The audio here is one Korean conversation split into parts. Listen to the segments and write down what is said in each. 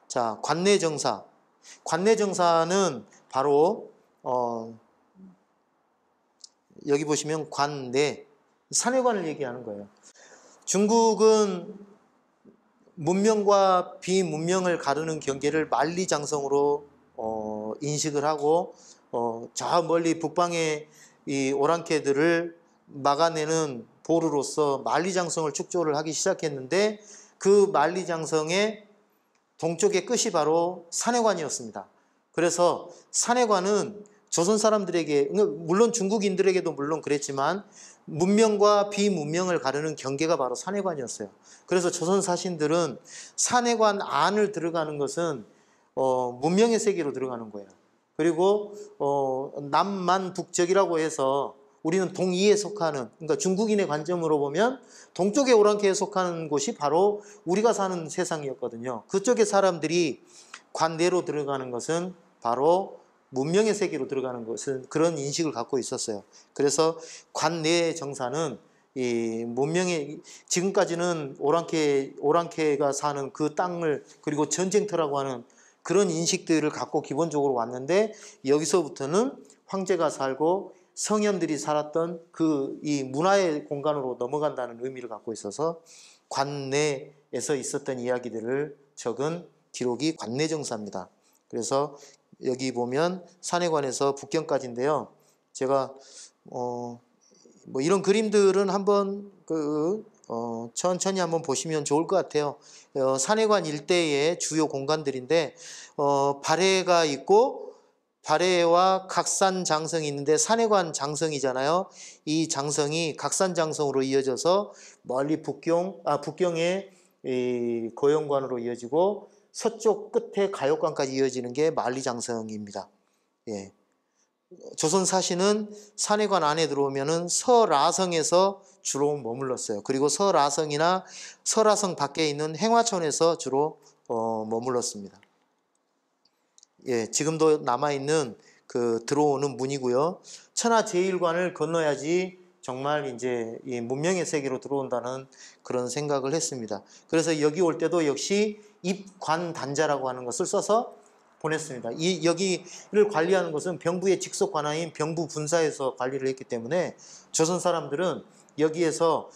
자, 관내정사. 관내정사는 바로 여기 보시면 관내, 사내관을 얘기하는 거예요. 중국은 문명과 비문명을 가르는 경계를 만리장성으로 인식을 하고 저 멀리 북방의 이 오랑캐들을 막아내는 보루로서 만리장성을 축조를 하기 시작했는데, 그 만리장성의 동쪽의 끝이 바로 사내관이었습니다. 그래서 사내관은 조선 사람들에게, 물론 중국인들에게도 물론 그랬지만 문명과 비문명을 가르는 경계가 바로 사내관이었어요. 그래서 조선 사신들은 사내관 안을 들어가는 것은 문명의 세계로 들어가는 거예요. 그리고 남만북적이라고 해서 우리는 동이에 속하는, 그러니까 중국인의 관점으로 보면 동쪽의 오랑캐에 속하는 곳이 바로 우리가 사는 세상이었거든요. 그쪽의 사람들이 관내로 들어가는 것은 바로 문명의 세계로 들어가는 것은, 그런 인식을 갖고 있었어요. 그래서 관내 정사는 이 문명의, 지금까지는 오랑캐가 사는 그 땅을, 그리고 전쟁터라고 하는 그런 인식들을 갖고 기본적으로 왔는데, 여기서부터는 황제가 살고 성현들이 살았던 그 이 문화의 공간으로 넘어간다는 의미를 갖고 있어서 관내에서 있었던 이야기들을 적은 기록이 관내정사입니다. 그래서 여기 보면 사내관에서 북경까지인데요. 제가 뭐 이런 그림들은 한번 천천히 한번 보시면 좋을 것 같아요. 사내관 일대의 주요 공간들인데, 발해가 있고 발해와 각산 장성이 있는데, 사내관 장성이잖아요. 이 장성이 각산 장성으로 이어져서 멀리 북경의 이 고영관으로 이어지고, 서쪽 끝에 가역관까지 이어지는 게 만리장성입니다. 예. 조선 사신은 사내관 안에 들어오면은 설아성에서 주로 머물렀어요. 그리고 설아성이나 설아성 밖에 있는 행화촌에서 주로 머물렀습니다. 예, 지금도 남아있는 그 들어오는 문이고요. 천하제일관을 건너야지 정말 이제 이 문명의 세계로 들어온다는 그런 생각을 했습니다. 그래서 여기 올 때도 역시 입관단자라고 하는 것을 써서 보냈습니다. 여기를 관리하는 것은 병부의 직속 관하인 병부 분사에서 관리를 했기 때문에 조선 사람들은 여기에서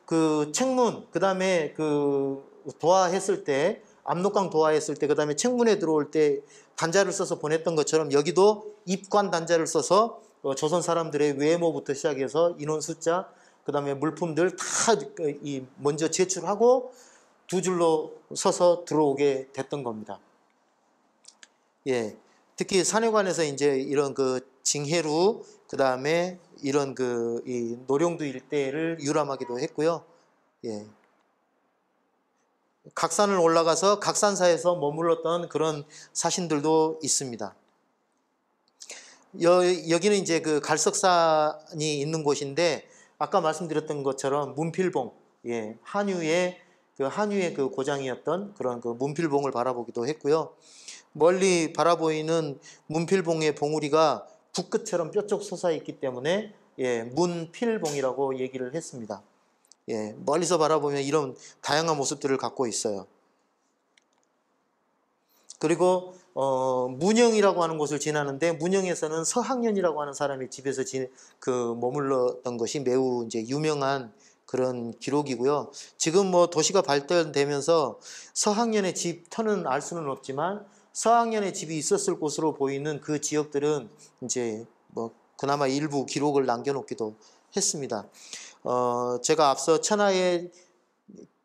그 책문, 그 다음에 그 도하했을 때, 압록강 도하했을 때, 그 다음에 책문에 들어올 때 단자를 써서 보냈던 것처럼, 여기도 입관 단자를 써서 조선 사람들의 외모부터 시작해서 인원 숫자, 그 다음에 물품들 다 먼저 제출하고 두 줄로 서서 들어오게 됐던 겁니다. 예, 특히 사내관에서 이제 이런 그 징해루, 그 다음에 이런 이 노령두 일대를 유람하기도 했고요. 예. 각산을 올라가서 각산사에서 머물렀던 그런 사신들도 있습니다. 여기는 이제 그 갈석산이 있는 곳인데, 아까 말씀드렸던 것처럼 문필봉, 예, 한유의 그 고장이었던 그런 그 문필봉을 바라보기도 했고요. 멀리 바라보이는 문필봉의 봉우리가 붓끝처럼 뾰족 솟아 있기 때문에 예, 문필봉이라고 얘기를 했습니다. 예, 멀리서 바라보면 이런 다양한 모습들을 갖고 있어요. 그리고 문영이라고 하는 곳을 지나는데, 문영에서는 서학년이라고 하는 사람이 집에서 머물렀던 것이 매우 이제 유명한 그런 기록이고요. 지금 뭐 도시가 발달되면서 서학년의 집 터는 알 수는 없지만, 서학년의 집이 있었을 곳으로 보이는 그 지역들은 이제 뭐 그나마 일부 기록을 남겨놓기도 했습니다. 제가 앞서 천하의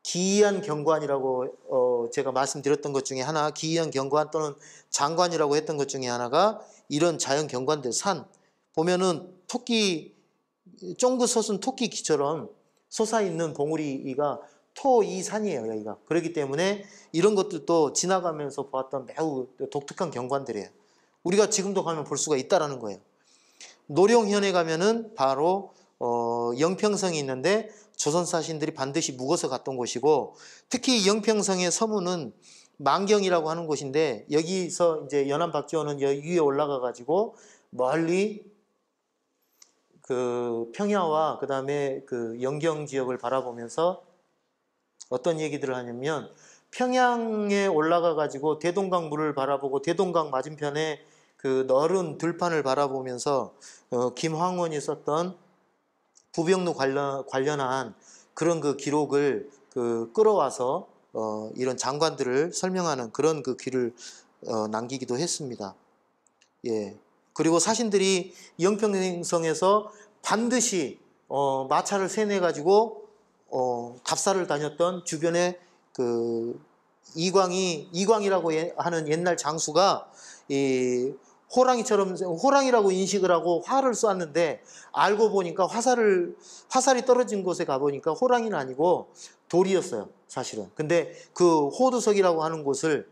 기이한 경관이라고 제가 말씀드렸던 것 중에 하나, 기이한 경관 또는 장관이라고 했던 것 중에 하나가 이런 자연 경관들, 산 보면은 토끼, 쫑긋 솟은 토끼기처럼 솟아있는 봉우리가 토이산이에요, 여기가. 그렇기 때문에 이런 것들도 지나가면서 보았던 매우 독특한 경관들이에요. 우리가 지금도 가면 볼 수가 있다라는 거예요. 노령현에 가면은 바로 영평성이 있는데, 조선 사신들이 반드시 묵어서 갔던 곳이고, 특히 영평성의 서문은 만경이라고 하는 곳인데, 여기서 이제 연안 박지원은 여기 위에 올라가 가지고 멀리 그 평야와 그 다음에 그 영경 지역을 바라보면서 어떤 얘기들을 하냐면, 평양에 올라가 가지고 대동강 물을 바라보고 대동강 맞은편에 그 넓은 들판을 바라보면서 김황원이 썼던 부병로 관련한 그런 그 기록을 끌어와서 이런 장관들을 설명하는 그런 그 글을 남기기도 했습니다. 예. 그리고 사신들이 영평성에서 반드시 마차를 세뇌 가지고 답사를 다녔던 주변에 그 이광이라고 하는 옛날 장수가 이 호랑이라고 인식을 하고 활을 쐈는데 알고 보니까 화살이 떨어진 곳에 가보니까 호랑이는 아니고 돌이었어요, 사실은. 근데 그 호두석이라고 하는 곳을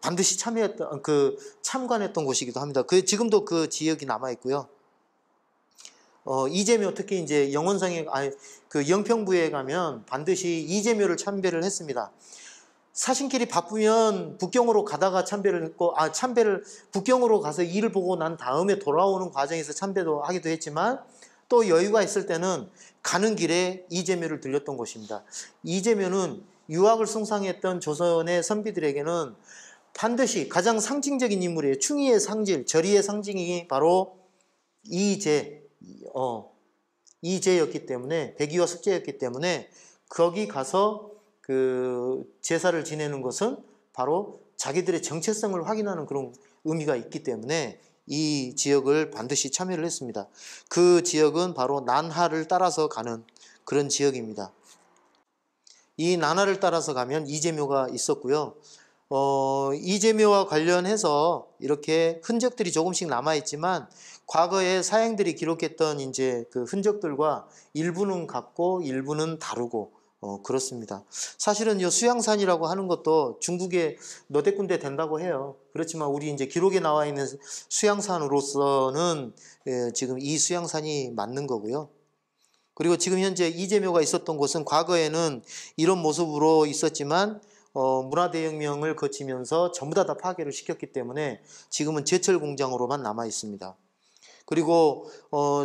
반드시 참관했던 곳이기도 합니다. 지금도 그 지역이 남아 있고요. 이재묘, 특히 이제 그 영평부에 가면 반드시 이재묘를 참배를 했습니다. 사신끼리 바쁘면 북경으로 가다가 참배를 했고, 북경으로 가서 일을 보고 난 다음에 돌아오는 과정에서 참배도 하기도 했지만, 또 여유가 있을 때는 가는 길에 이재묘를 들렸던 곳입니다. 이재묘는 유학을 숭상했던 조선의 선비들에게는 반드시 가장 상징적인 인물이에요. 충의의 상징, 절의의 상징이 바로 이제였기 때문에, 백의와 숙제였기 때문에 거기 가서 그 제사를 지내는 것은 바로 자기들의 정체성을 확인하는 그런 의미가 있기 때문에 이 지역을 반드시 참여를 했습니다. 그 지역은 바로 난하를 따라서 가는 그런 지역입니다. 이 난하를 따라서 가면 이재묘가 있었고요. 이재묘와 관련해서 이렇게 흔적들이 조금씩 남아있지만 과거에 사행들이 기록했던 이제 그 흔적들과 일부는 같고 일부는 다르고 그렇습니다. 사실은 이 수양산이라고 하는 것도 중국에 너댓 군데 된다고 해요. 그렇지만 우리 이제 기록에 나와 있는 수양산으로서는 지금 이 수양산이 맞는 거고요. 그리고 지금 현재 이재묘가 있었던 곳은 과거에는 이런 모습으로 있었지만 문화대혁명을 거치면서 전부 다 파괴를 시켰기 때문에 지금은 제철 공장으로만 남아 있습니다. 그리고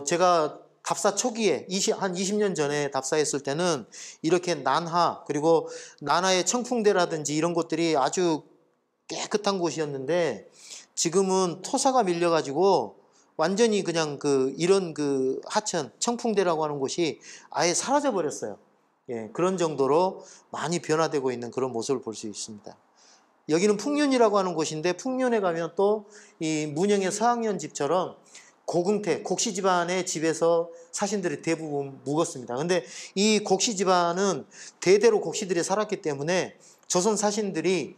제가 답사 초기에 한 20년 전에 답사했을 때는 이렇게 난하, 그리고 난하의 청풍대라든지 이런 곳들이 아주 깨끗한 곳이었는데 지금은 토사가 밀려가지고 완전히 그냥 이런 하천, 청풍대라고 하는 곳이 아예 사라져 버렸어요. 예, 그런 정도로 많이 변화되고 있는 그런 모습을 볼 수 있습니다. 여기는 풍륜이라고 하는 곳인데 풍륜에 가면 또 이 문영의 서학년 집처럼 고궁태, 곡씨 집안의 집에서 사신들이 대부분 묵었습니다. 근데 이 곡씨 집안은 대대로 곡씨들이 살았기 때문에 조선 사신들이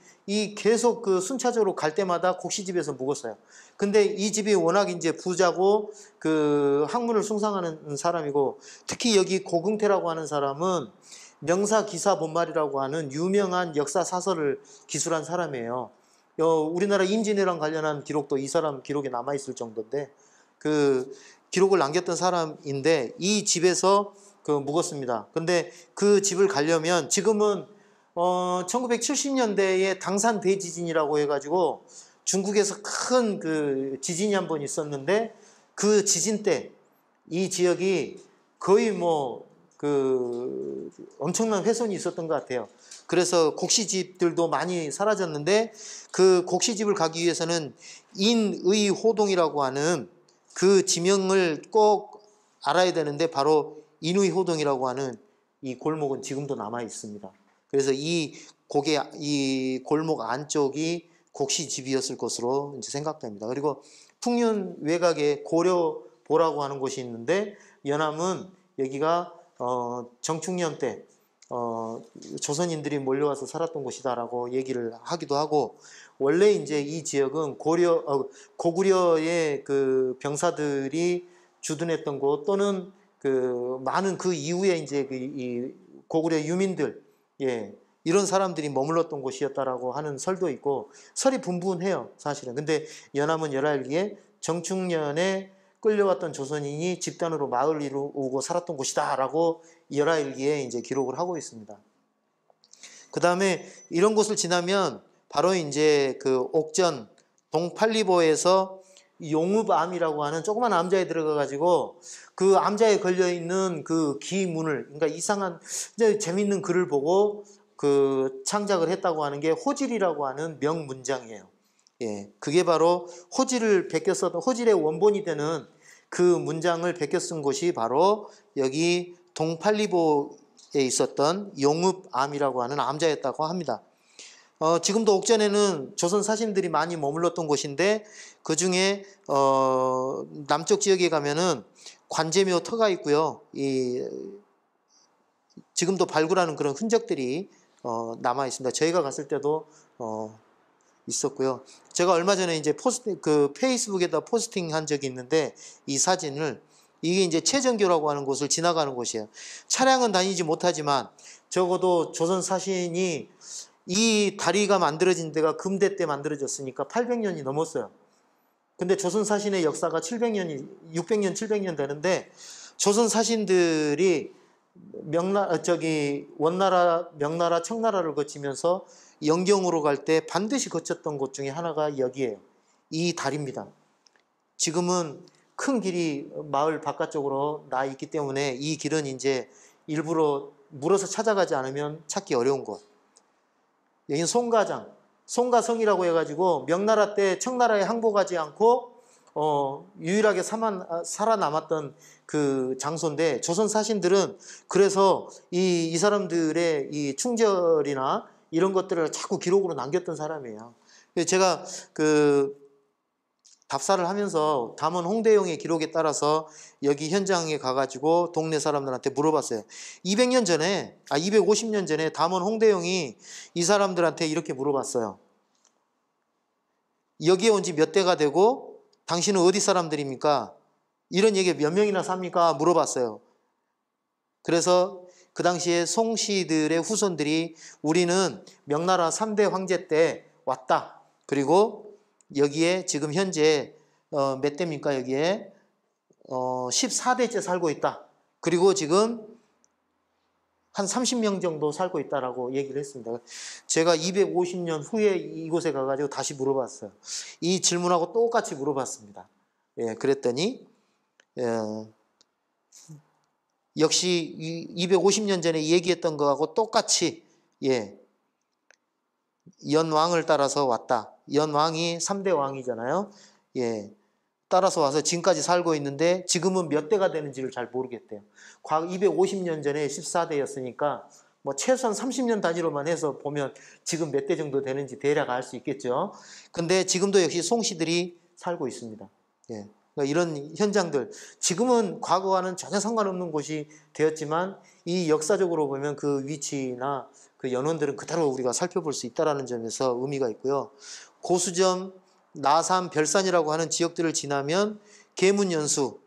계속 순차적으로 갈 때마다 곡씨 집에서 묵었어요. 근데 이 집이 워낙 이제 부자고 학문을 숭상하는 사람이고, 특히 여기 고궁태라고 하는 사람은 명사 기사 본말이라고 하는 유명한 역사 사설을 기술한 사람이에요. 우리나라 임진왜란 관련한 기록도 이 사람 기록에 남아 있을 정도인데 기록을 남겼던 사람인데 이 집에서 묵었습니다. 근데 그 집을 가려면 지금은 1970년대에 당산 대지진이라고 해가지고 중국에서 큰 지진이 한 번 있었는데 그 지진 때 이 지역이 거의 엄청난 훼손이 있었던 것 같아요. 그래서 곡시집들도 많이 사라졌는데 그 곡시집을 가기 위해서는 인의호동이라고 하는 그 지명을 꼭 알아야 되는데 바로 인의호동이라고 하는 이 골목은 지금도 남아 있습니다. 그래서 이 골목 안쪽이 곡시집이었을 것으로 이제 생각됩니다. 그리고 풍륜 외곽에 고려보라고 하는 곳이 있는데 연암은 여기가 정충년 때 조선인들이 몰려와서 살았던 곳이다라고 얘기를 하기도 하고, 원래 이제 이 지역은 고구려의 병사들이 주둔했던 곳 또는 많은 이후에 이제 이 고구려 유민들, 이런 사람들이 머물렀던 곳이었다라고 하는 설도 있고, 설이 분분해요, 사실은. 근데 연암은 열알기에 정충년에 끌려왔던 조선인이 집단으로 마을 이루고 살았던 곳이다라고 열하일기에 이제 기록을 하고 있습니다. 그 다음에 이런 곳을 지나면 바로 이제 옥전 동팔리보에서 용읍암이라고 하는 조그만 암자에 들어가가지고 그 암자에 걸려 있는 기문을, 그러니까 이상한 재미있는 글을 보고 그 창작을 했다고 하는 게 호질이라고 하는 명문장이에요. 예, 그게 바로 호질을 베껴 썼던 호질의 원본이 되는 그 문장을 베껴 쓴 곳이 바로 여기 동팔리보에 있었던 용읍암이라고 하는 암자였다고 합니다. 지금도 옥전에는 조선 사신들이 많이 머물렀던 곳인데 그 중에 남쪽 지역에 가면은 관제묘 터가 있고요. 지금도 발굴하는 그런 흔적들이 남아 있습니다. 저희가 갔을 때도 있었고요. 제가 얼마 전에 이제 페이스북에다 포스팅한 적이 있는데 이 사진을 이게 이제 최정교라고 하는 곳을 지나가는 곳이에요. 차량은 다니지 못하지만 적어도 조선 사신이 이 다리가 만들어진 데가 금대 때 만들어졌으니까 800년이 넘었어요. 근데 조선 사신의 역사가 700년이 600년 700년 되는데 조선 사신들이 원나라, 명나라, 청나라를 거치면서 영경으로 갈 때 반드시 거쳤던 곳 중에 하나가 여기에요. 이 다리입니다. 지금은 큰 길이 마을 바깥쪽으로 나 있기 때문에 이 길은 이제 일부러 물어서 찾아가지 않으면 찾기 어려운 곳. 여기는 송가장, 송가성이라고 해가지고 명나라 때 청나라에 항복하지 않고 유일하게 살아남았던 그 장소인데 조선 사신들은 그래서 이 사람들의 이 충절이나 이런 것들을 자꾸 기록으로 남겼던 사람이에요. 제가 그 답사를 하면서 담원 홍대용의 기록에 따라서 여기 현장에 가가지고 동네 사람들한테 물어봤어요. 250년 전에 담원 홍대용이 이 사람들한테 이렇게 물어봤어요. 여기에 온 지 몇 대가 되고 당신은 어디 사람들입니까? 이런 얘기 몇 명이나 삽니까? 물어봤어요. 그래서 그 당시에 송씨들의 후손들이 우리는 명나라 3대 황제 때 왔다. 그리고 여기에 지금 현재 몇 대입니까? 여기에 14대째 살고 있다. 그리고 지금 한 30명 정도 살고 있다라고 얘기를 했습니다. 제가 250년 후에 이곳에 가가지고 다시 물어봤어요. 이 질문하고 똑같이 물어봤습니다. 예, 그랬더니 역시 250년 전에 얘기했던 거하고 똑같이 연왕을 따라서 왔다. 연왕이 3대 왕이잖아요. 따라서 와서 지금까지 살고 있는데 지금은 몇 대가 되는지를 잘 모르겠대요. 과거 250년 전에 14대였으니까 뭐 최소한 30년 단위로만 해서 보면 지금 몇 대 정도 되는지 대략 알 수 있겠죠. 근데 지금도 역시 송씨들이 살고 있습니다. 그러니까 이런 현장들, 지금은 과거와는 전혀 상관없는 곳이 되었지만 이 역사적으로 보면 그 위치나 그 연원들은 그대로 우리가 살펴볼 수 있다는 점에서 의미가 있고요. 고수점, 나산, 별산이라고 하는 지역들을 지나면 계문연수,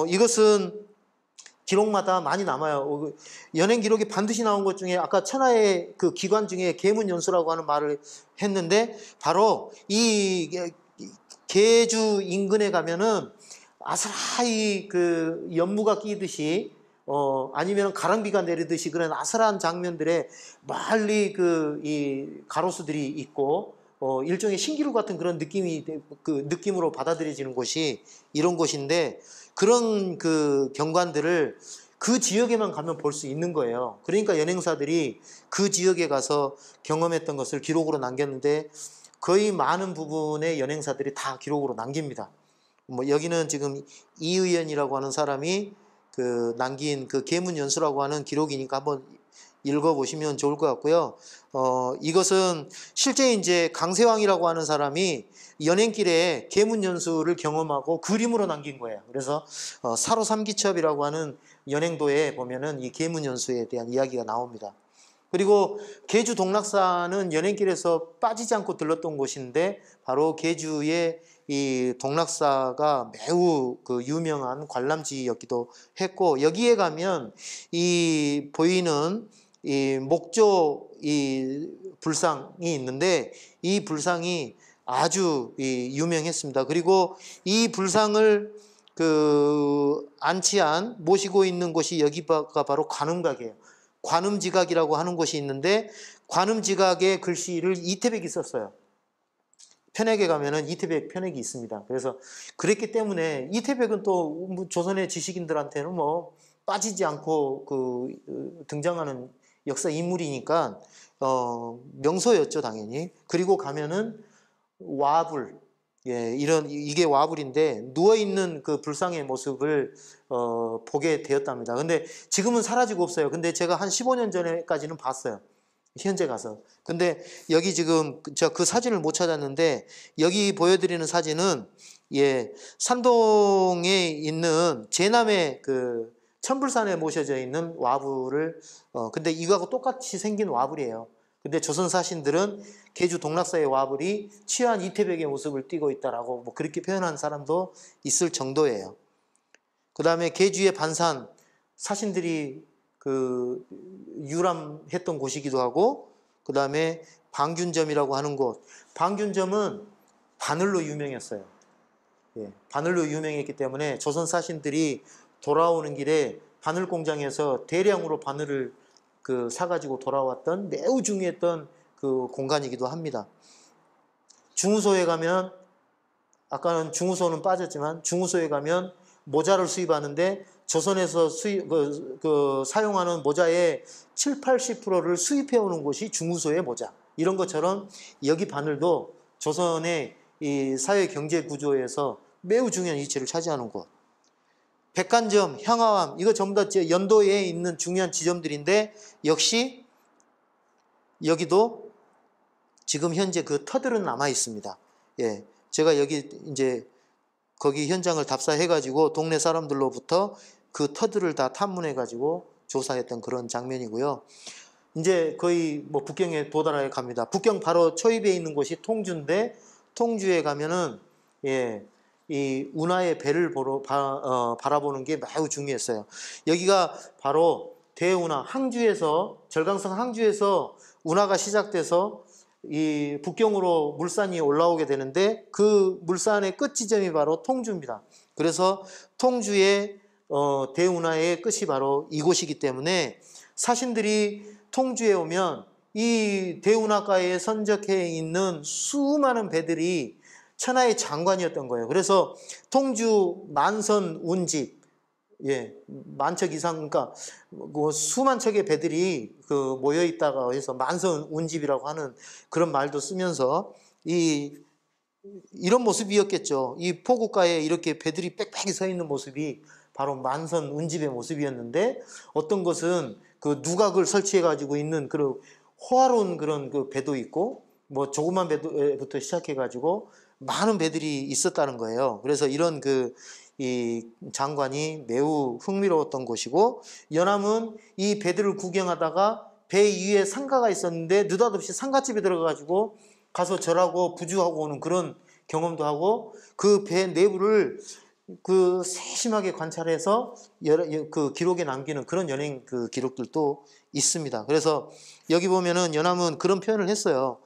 이것은 기록마다 많이 남아요. 연행 기록이 반드시 나온 것 중에 아까 천하의 그 기관 중에 계문연수라고 하는 말을 했는데 바로 이 계주 인근에 가면은 아스라이 그 연무가 끼듯이 아니면 가랑비가 내리듯이 그런 아슬한 장면들에 멀리 이 가로수들이 있고 일종의 신기루 같은 그런 느낌으로 받아들여지는 곳이 이런 곳인데 그런 그 경관들을 그 지역에만 가면 볼 수 있는 거예요. 그러니까 연행사들이 그 지역에 가서 경험했던 것을 기록으로 남겼는데 거의 많은 부분의 연행사들이 다 기록으로 남깁니다. 뭐 여기는 지금 이의연이라고 하는 사람이 그 남긴 그 계문연수라고 하는 기록이니까 한번 읽어보시면 좋을 것 같고요. 이것은 실제 이제 강세왕이라고 하는 사람이 연행길에 계문연수를 경험하고 그림으로 남긴 거예요. 그래서 사로삼기첩이라고 하는 연행도에 보면은 이 계문연수에 대한 이야기가 나옵니다. 그리고 계주 동락사는 연행길에서 빠지지 않고 들렀던 곳인데 바로 계주의 이 동락사가 매우 그 유명한 관람지였기도 했고 여기에 가면 이 보이는 이 목조 이 불상이 있는데 이 불상이 아주 유명했습니다. 그리고 이 불상을 그 안치한 모시고 있는 곳이 여기가 바로 관음각이에요. 관음지각이라고 하는 곳이 있는데 관음지각의 글씨를 이태백이 썼어요. 편액에 가면은 이태백 편액이 있습니다. 그래서 그랬기 때문에 이태백은 또 조선의 지식인들한테는 뭐 빠지지 않고 등장하는 역사 인물이니까 명소였죠, 당연히. 그리고 가면은 와불, 예, 이게 와불인데 누워 있는 그 불상의 모습을 보게 되었답니다. 근데 지금은 사라지고 없어요. 근데 제가 한 15년 전에까지는 봤어요. 현재 가서. 근데 여기 지금 저 그 사진을 못 찾았는데 여기 보여드리는 사진은 예, 산동에 있는 제남의 그 천불산에 모셔져 있는 와불을 근데 이거하고 똑같이 생긴 와불이에요. 근데 조선 사신들은 계주 동락사의 와불이 취한 이태백의 모습을 띠고 있다라고 뭐 그렇게 표현한 사람도 있을 정도예요. 그 다음에 계주의 반산 사신들이 그 유람했던 곳이기도 하고, 그 다음에 방균점이라고 하는 곳. 방균점은 바늘로 유명했어요. 예, 바늘로 유명했기 때문에 조선 사신들이 돌아오는 길에 바늘 공장에서 대량으로 바늘을 사가지고 돌아왔던 매우 중요했던 그 공간이기도 합니다. 중우소에 가면, 아까는 중우소는 빠졌지만 중우소에 가면 모자를 수입하는데 조선에서 사용하는 모자의 7, 80%를 수입해오는 곳이 중우소의 모자. 이런 것처럼 여기 바늘도 조선의 이 사회 경제 구조에서 매우 중요한 위치를 차지하는 곳. 백간점, 향화암, 이거 전부 다 연도에 있는 중요한 지점들인데 역시 여기도 지금 현재 그 터들은 남아 있습니다. 예, 제가 여기 이제 거기 현장을 답사해가지고 동네 사람들로부터 그 터들을 다 탐문해가지고 조사했던 그런 장면이고요. 이제 거의 뭐 북경에 도달해 갑니다. 북경 바로 초입에 있는 곳이 통주인데 통주에 가면은 예, 이 운하의 배를 바라보는 게 매우 중요했어요. 여기가 바로 대운하 항주에서 절강성 항주에서 운하가 시작돼서 이 북경으로 물산이 올라오게 되는데 그 물산의 끝 지점이 바로 통주입니다. 그래서 통주의 대운하의 끝이 바로 이곳이기 때문에 사신들이 통주에 오면 이 대운하가에 선적해 있는 수많은 배들이 천하의 장관이었던 거예요. 그래서 통주 만선 운집, 예, 만척 이상, 그러니까 뭐 수만 척의 배들이 모여 있다가 해서 만선 운집이라고 하는 그런 말도 쓰면서 이런 모습이었겠죠. 이 포구가에 이렇게 배들이 빽빽이 서 있는 모습이 바로 만선 운집의 모습이었는데 어떤 것은 그 누각을 설치해 가지고 있는 그런 호화로운 그런 그 배도 있고 뭐 조그만 배부터 시작해 가지고 많은 배들이 있었다는 거예요. 그래서 이런 이 장관이 매우 흥미로웠던 곳이고, 연암은 이 배들을 구경하다가 배 위에 상가가 있었는데 느닷없이 상가집에 들어가가지고 가서 절하고 부주하고 오는 그런 경험도 하고, 그 배 내부를 세심하게 관찰해서 그 기록에 남기는 그런 연행 기록들도 있습니다. 그래서 여기 보면은 연암은 그런 표현을 했어요.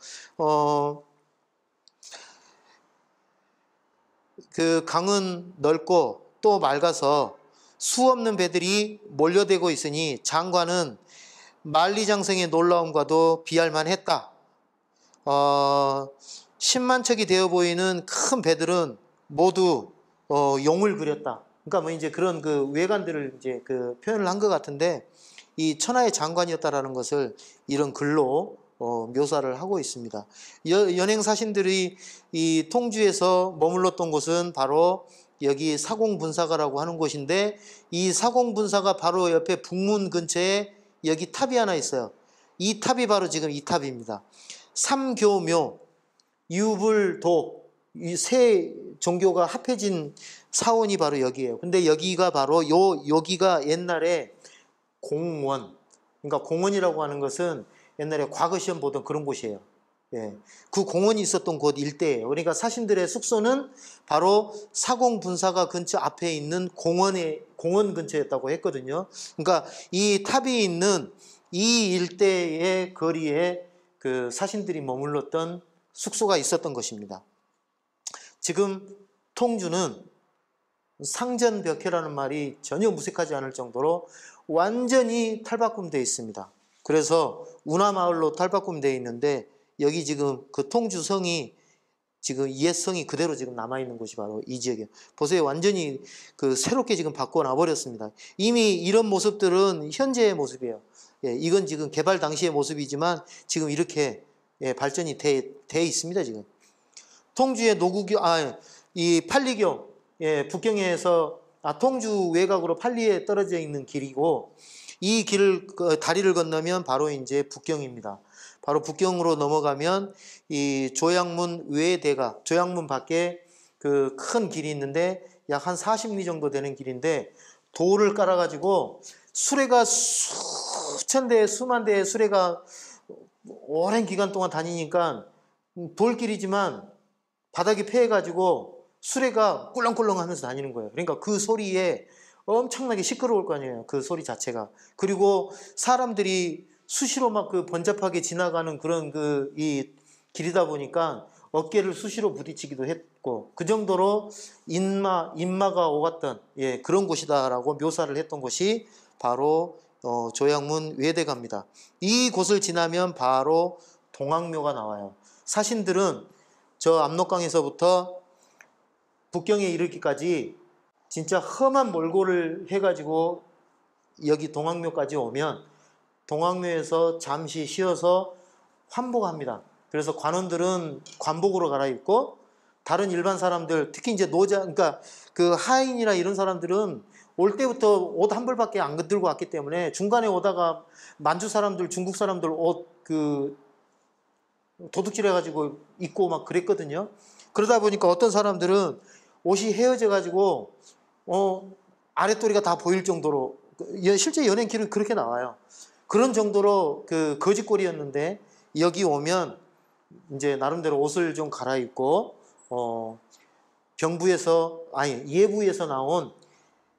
그 강은 넓고 또 맑아서 수 없는 배들이 몰려대고 있으니 장관은 만리장성의 놀라움과도 비할 만했다. 10만 척이 되어 보이는 큰 배들은 모두 용을 그렸다. 그러니까 뭐 이제 그런 외관들을 이제 표현을 한 것 같은데, 이 천하의 장관이었다라는 것을 이런 글로 묘사를 하고 있습니다. 연행 사신들이 이 통주에서 머물렀던 곳은 바로 여기 사공분사가라고 하는 곳인데, 이 사공분사가 바로 옆에 북문 근처에 여기 탑이 하나 있어요. 이 탑이 바로 지금 이 탑입니다. 삼교묘, 유불도, 이 세 종교가 합해진 사원이 바로 여기예요. 근데 여기가 바로 여기가 옛날에 공원, 그러니까 공원이라고 하는 것은 옛날에 과거 시험 보던 그런 곳이에요. 예, 그 공원이 있었던 곳 일대예요. 그러니까 사신들의 숙소는 바로 사공분사가 근처 앞에 있는 공원 근처였다고 했거든요. 그러니까 이 탑이 있는 이 일대의 거리에 그 사신들이 머물렀던 숙소가 있었던 것입니다. 지금 통주는 상전벽해라는 말이 전혀 무색하지 않을 정도로 완전히 탈바꿈되어 있습니다. 그래서 운하마을로 탈바꿈되어 있는데, 여기 지금 그 통주성이 지금 옛성이 그대로 지금 남아있는 곳이 바로 이 지역이에요. 보세요. 완전히 새롭게 지금 바꿔놔 버렸습니다. 이미 이런 모습들은 현재의 모습이에요. 예, 이건 지금 개발 당시의 모습이지만 지금 이렇게 예, 발전이 돼 있습니다. 지금 통주의 노구교, 이 팔리교, 예, 북경에서 통주 외곽으로 팔리에 떨어져 있는 길이고 이 길을 다리를 건너면 바로 이제 북경입니다. 바로 북경으로 넘어가면 이 조양문 외대가 조양문 밖에 그 큰 길이 있는데 약 한 40리 정도 되는 길인데 돌을 깔아가지고 수레가 수천 대, 수만 대의 수레가 오랜 기간 동안 다니니까 돌길이지만 바닥이 패해가지고 수레가 꿀렁꿀렁 하면서 다니는 거예요. 그러니까 그 소리에 엄청나게 시끄러울 거 아니에요. 그 소리 자체가. 그리고 사람들이 수시로 막 그 번잡하게 지나가는 그런 이 길이다 보니까 어깨를 수시로 부딪히기도 했고 그 정도로 인마가 오갔던 예, 그런 곳이다라고 묘사를 했던 곳이 바로 조양문 외대가입니다. 이 곳을 지나면 바로 동학묘가 나와요. 사신들은 저 압록강에서부터 북경에 이르기까지 진짜 험한 몰골을 해가지고 여기 동학묘까지 오면 동학묘에서 잠시 쉬어서 환복합니다. 그래서 관원들은 관복으로 갈아입고 다른 일반 사람들 특히 이제 노자 그러니까 그 하인이나 이런 사람들은 올 때부터 옷 한 벌밖에 안 들고 왔기 때문에 중간에 오다가 만주 사람들 중국 사람들 옷 도둑질 해가지고 입고 막 그랬거든요. 그러다 보니까 어떤 사람들은 옷이 헤어져 가지고 아랫도리가 다 보일 정도로 실제 연예인 기록이 그렇게 나와요. 그런 정도로 그 거짓골이었는데 여기 오면 이제 나름대로 옷을 좀 갈아입고 예부에서 나온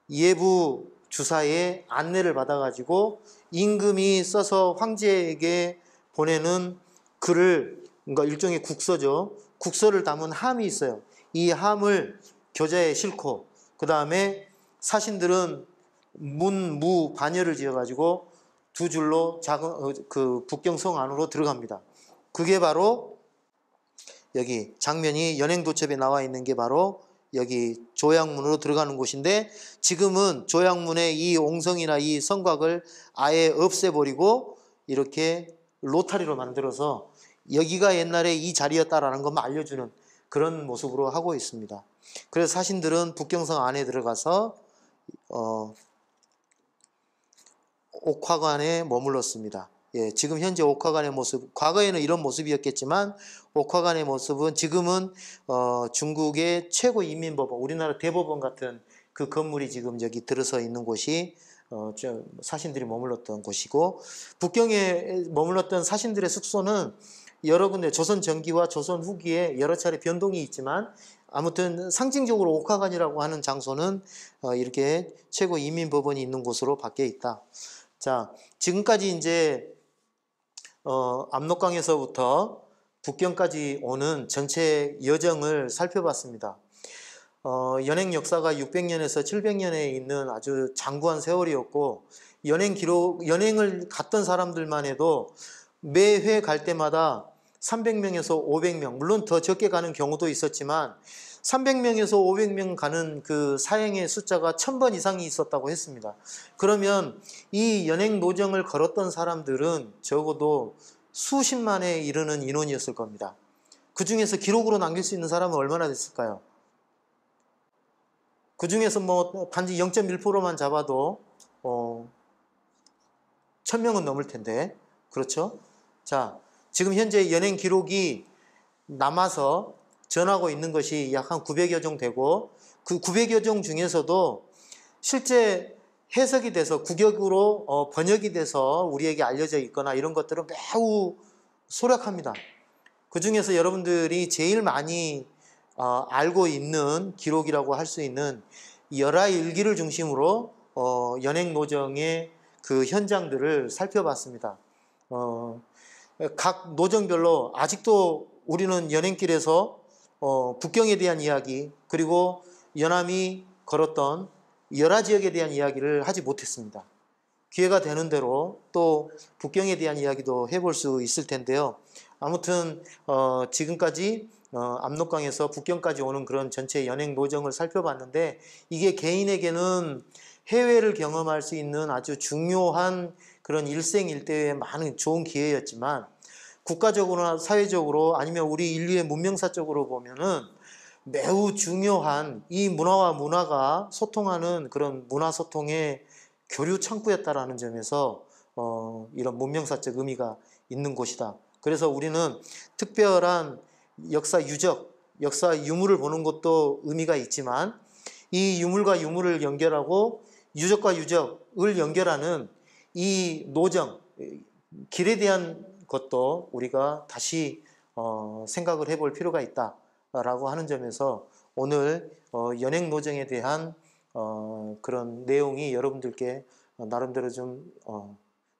예부 주사의 안내를 받아가지고 임금이 써서 황제에게 보내는 글을 그러니까 일종의 국서죠. 국서를 담은 함이 있어요. 이 함을 교자에 싣고 그 다음에 사신들은 무 반열을 지어가지고 두 줄로 작은 그 북경성 안으로 들어갑니다. 그게 바로 여기 장면이 연행도첩에 나와 있는 게 바로 여기 조양문으로 들어가는 곳인데 지금은 조양문의 이 옹성이나 이 성곽을 아예 없애버리고 이렇게 로타리로 만들어서 여기가 옛날에 이 자리였다라는 것만 알려주는 그런 모습으로 하고 있습니다. 그래서 사신들은 북경성 안에 들어가서 옥화관에 머물렀습니다. 예, 지금 현재 옥화관의 모습, 과거에는 이런 모습이었겠지만 옥화관의 모습은 지금은 중국의 최고 인민법원, 우리나라 대법원 같은 그 건물이 지금 여기 들어서 있는 곳이 사신들이 머물렀던 곳이고 북경에 머물렀던 사신들의 숙소는 여러 군데 조선 전기와 조선 후기에 여러 차례 변동이 있지만 아무튼 상징적으로 옥화관이라고 하는 장소는 이렇게 최고 인민법원이 있는 곳으로 바뀌어 있다. 자, 지금까지 이제 압록강에서부터 북경까지 오는 전체 여정을 살펴봤습니다. 연행 역사가 600년에서 700년에 있는 아주 장구한 세월이었고 연행을 갔던 사람들만 해도 매회 갈 때마다 300명에서 500명, 물론 더 적게 가는 경우도 있었지만 300명에서 500명 가는 그 사행의 숫자가 1000번 이상이 있었다고 했습니다. 그러면 이 연행 노정을 걸었던 사람들은 적어도 수십만에 이르는 인원이었을 겁니다. 그 중에서 기록으로 남길 수 있는 사람은 얼마나 됐을까요? 그 중에서 뭐 단지 0.1%만 잡아도 1000명은 넘을 텐데, 그렇죠? 자, 지금 현재 연행 기록이 남아서 전하고 있는 것이 약 한 900여 종 되고 그 900여 종 중에서도 실제 해석이 돼서 국역으로 번역이 돼서 우리에게 알려져 있거나 이런 것들은 매우 소략합니다. 그 중에서 여러분들이 제일 많이 알고 있는 기록이라고 할 수 있는 열하일기를 중심으로 연행 노정의 그 현장들을 살펴봤습니다. 각 노정별로 아직도 우리는 연행길에서 북경에 대한 이야기 그리고 연함이 걸었던 열하 지역에 대한 이야기를 하지 못했습니다. 기회가 되는 대로 또 북경에 대한 이야기도 해볼 수 있을 텐데요. 아무튼 지금까지 압록강에서 북경까지 오는 그런 전체 연행 노정을 살펴봤는데 이게 개인에게는 해외를 경험할 수 있는 아주 중요한 그런 일생일대의 많은 좋은 기회였지만 국가적으로나 사회적으로 아니면 우리 인류의 문명사적으로 보면은 매우 중요한 이 문화와 문화가 소통하는 그런 문화소통의 교류 창구였다라는 점에서 이런 문명사적 의미가 있는 곳이다. 그래서 우리는 특별한 역사 유적, 역사 유물을 보는 것도 의미가 있지만 이 유물과 유물을 연결하고 유적과 유적을 연결하는 이 노정, 길에 대한 것도 우리가 다시 생각을 해볼 필요가 있다라고 하는 점에서 오늘 연행노정에 대한 그런 내용이 여러분들께 나름대로 좀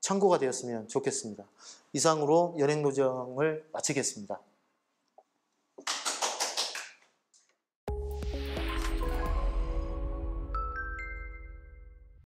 참고가 되었으면 좋겠습니다. 이상으로 연행노정을 마치겠습니다.